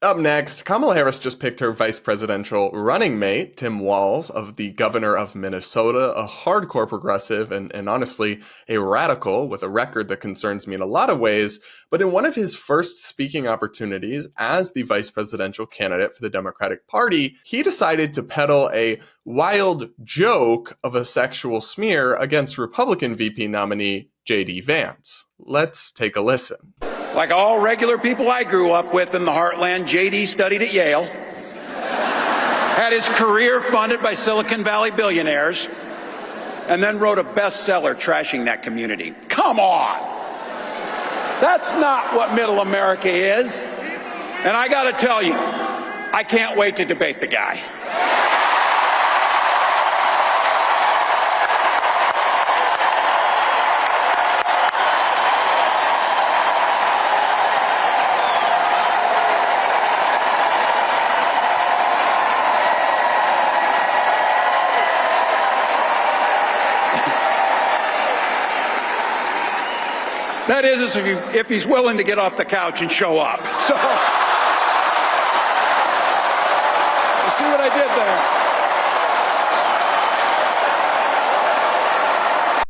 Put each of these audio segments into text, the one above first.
Up next, Kamala Harris just picked her vice presidential running mate, Tim Walz, of the governor of Minnesota, a hardcore progressive and honestly a radical with a record that concerns me in a lot of ways. But in one of his first speaking opportunities as the vice presidential candidate for the Democratic Party, he decided to peddle a wild joke of a sexual smear against Republican VP nominee JD Vance. Let's take a listen. Like all regular people I grew up with in the heartland, JD studied at Yale, had his career funded by Silicon Valley billionaires, and then wrote a bestseller trashing that community. Come on! That's not what middle America is. And I gotta tell you, I can't wait to debate the guy. That is, if he's willing to get off the couch and show up. So, you see what I did there?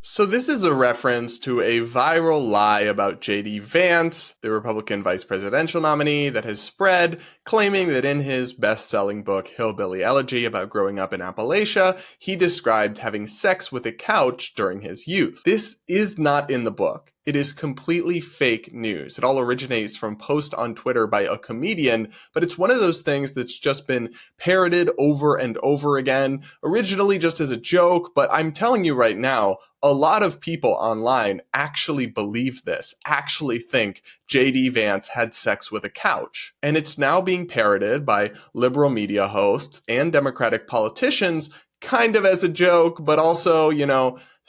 So this is a reference to a viral lie about JD Vance, the Republican vice presidential nominee, that has spread, claiming that in his best-selling book, Hillbilly Elegy, about growing up in Appalachia, he described having sex with a couch during his youth. This is not in the book. It is completely fake news. It all originates from a post on Twitter by a comedian, but it's one of those things that's just been parroted over and over again, originally just as a joke, but I'm telling you right now, a lot of people online actually believe this, actually think JD Vance had sex with a couch. And it's now being parroted by liberal media hosts and Democratic politicians kind of as a joke, but also,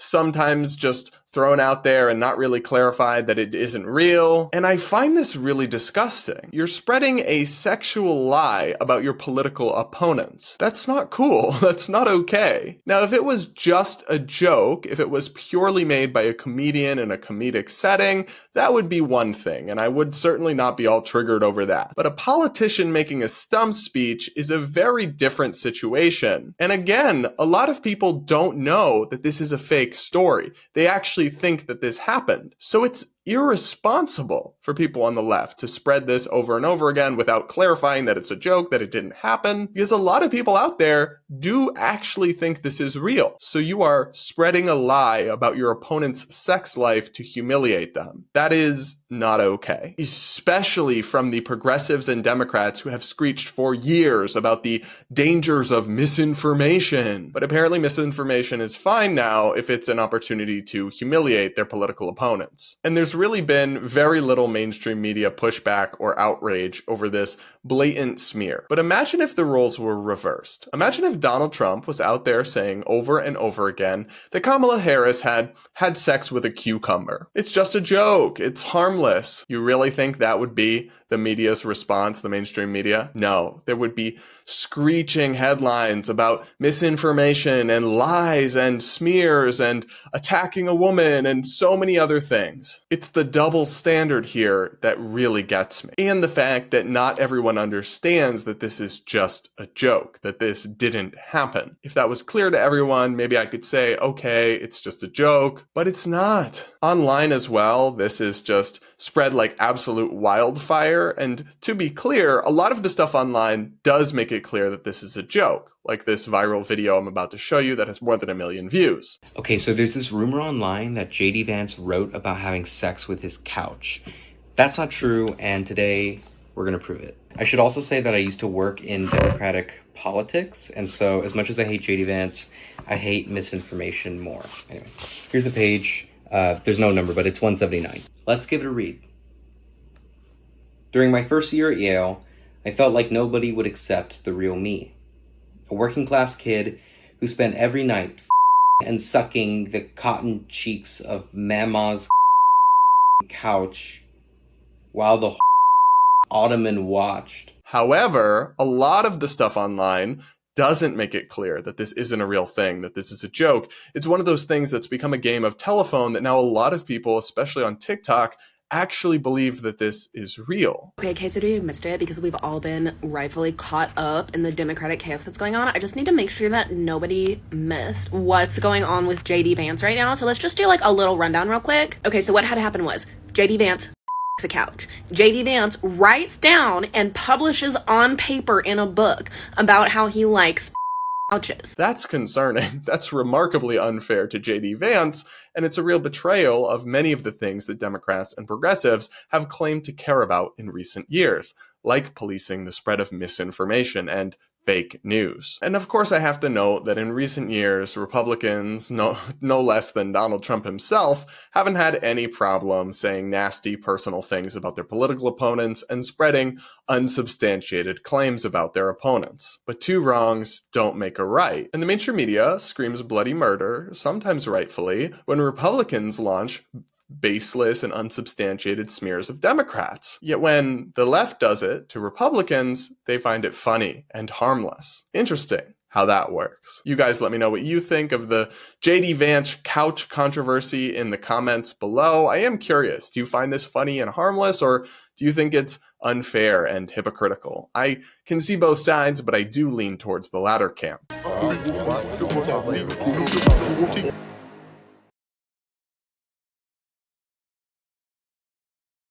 sometimes just thrown out there and not really clarified that it isn't real. And I find this really disgusting. You're spreading a sexual lie about your political opponents. That's not cool. That's not okay. Now, if it was just a joke, if it was purely made by a comedian in a comedic setting, that would be one thing, and I would certainly not be all triggered over that. But a politician making a stump speech is a very different situation. And again, a lot of people don't know that this is a fake story. They actually think that this happened. So it's irresponsible for people on the left to spread this over and over again without clarifying that it's a joke, that it didn't happen, because a lot of people out there do actually think this is real. So you are spreading a lie about your opponent's sex life to humiliate them. That is not okay, especially from the progressives and Democrats who have screeched for years about the dangers of misinformation. But apparently misinformation is fine now if it's an opportunity to humiliate their political opponents. And there's really been very little mainstream media pushback or outrage over this blatant smear. But imagine if the roles were reversed. Imagine if Donald Trump was out there saying over and over again that Kamala Harris had sex with a cucumber. It's just a joke. It's harmless. You really think that would be the media's response, the mainstream media? No, there would be screeching headlines about misinformation and lies and smears and attacking a woman and so many other things. It's the double standard here that really gets me. And the fact that not everyone understands that this is just a joke, that this didn't happen. If that was clear to everyone, maybe I could say, okay, it's just a joke, but it's not. Online as well, this is just spread like absolute wildfire. And to be clear, a lot of the stuff online does make it clear that this is a joke, like this viral video I'm about to show you that has more than 1 million views. Okay, so there's this rumor online that JD Vance wrote about having sex with his couch. That's not true, and today we're going to prove it. I should also say that I used to work in Democratic politics, and so as much as I hate JD Vance, I hate misinformation more. Anyway, here's a page. There's no number, but it's 179. Let's give it a read. During my first year at Yale, I felt like nobody would accept the real me. A working class kid who spent every night and sucking the cotton cheeks of Mama's couch while the ottoman watched. However, a lot of the stuff online doesn't make it clear that this isn't a real thing, that this is a joke. It's one of those things that's become a game of telephone that now a lot of people, especially on TikTok, actually believe that this is real. Okay, in case you missed it, because we've all been rightfully caught up in the Democratic chaos that's going on, I just need to make sure that nobody missed what's going on with JD Vance right now. So let's just do like a little rundown real quick. Okay, so what had happened was JD Vance a couch. JD Vance writes down and publishes on paper in a book about how he likes couches. That's concerning. That's remarkably unfair to JD Vance, and it's a real betrayal of many of the things that Democrats and progressives have claimed to care about in recent years, like policing the spread of misinformation and fake news. And of course, I have to note that in recent years, Republicans, no less than Donald Trump himself, haven't had any problem saying nasty personal things about their political opponents and spreading unsubstantiated claims about their opponents. But two wrongs don't make a right. And the mainstream media screams bloody murder, sometimes rightfully, when Republicans launch baseless and unsubstantiated smears of Democrats. Yet when the left does it to Republicans, they find it funny and harmless. Interesting how that works. You guys let me know what you think of the JD Vance couch controversy in the comments below. I am curious, do you find this funny and harmless, or do you think it's unfair and hypocritical? I can see both sides, but I do lean towards the latter camp.